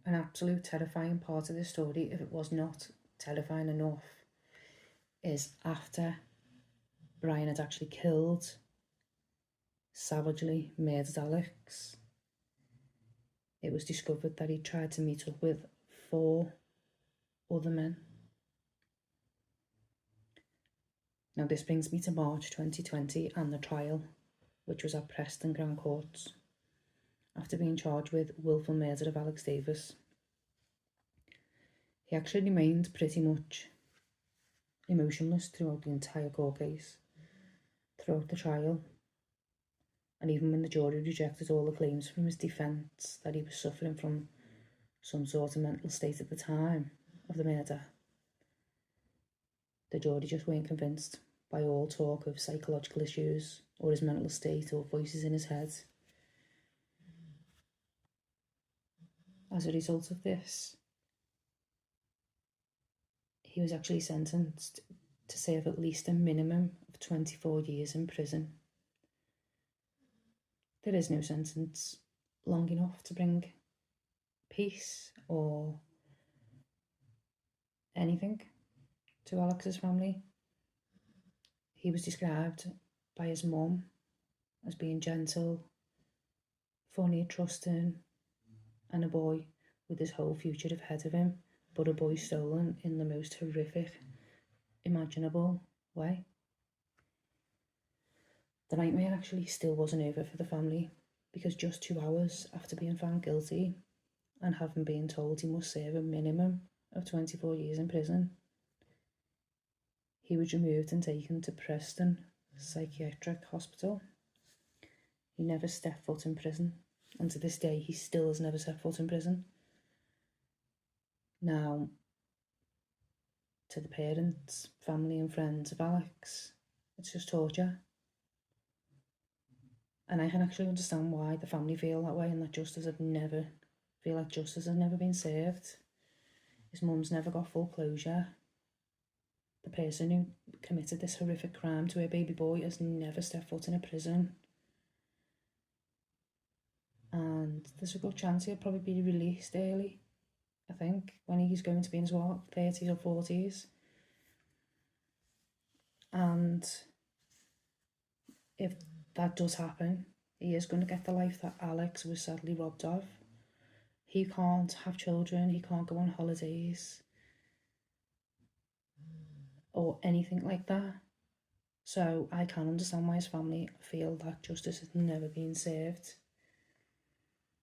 an absolute terrifying part of this story, if it was not terrifying enough, is after Brian had actually killed, savagely murdered Alex, it was discovered that he tried to meet up with 4 other men. Now this brings me to March 2020 and the trial, which was at Preston Crown Courts, after being charged with willful murder of Alex Davis. He actually remained pretty much emotionless throughout the entire court case, throughout the trial, and even when the jury rejected all the claims from his defence that he was suffering from some sort of mental state at the time of the murder, the jury just weren't convinced by all talk of psychological issues or his mental state or voices in his head. As a result of this, he was actually sentenced to serve at least a minimum of 24 years in prison. There is no sentence long enough to bring peace or anything to Alex's family. He was described by his mum as being gentle, funny, trusting, and a boy with his whole future ahead of him, but a boy stolen in the most horrific, imaginable way. The nightmare actually still wasn't over for the family, because just 2 hours after being found guilty and having been told he must serve a minimum of 24 years in prison, he was removed and taken to Preston Psychiatric Hospital. He never stepped foot in prison, and to this day he still has never set foot in prison. Now, to the parents, family and friends of Alex, it's just torture. And I can actually understand why the family feel that way, and that justice has never been served. His mum's never got full closure. The person who committed this horrific crime to her baby boy has never stepped foot in a prison. And there's a good chance he'll probably be released early, I think, when he's going to be in his 30s or 40s. And if that does happen, he is going to get the life that Alex was sadly robbed of. He can't have children, he can't go on holidays or anything like that. So I can understand why his family feel that justice has never been served.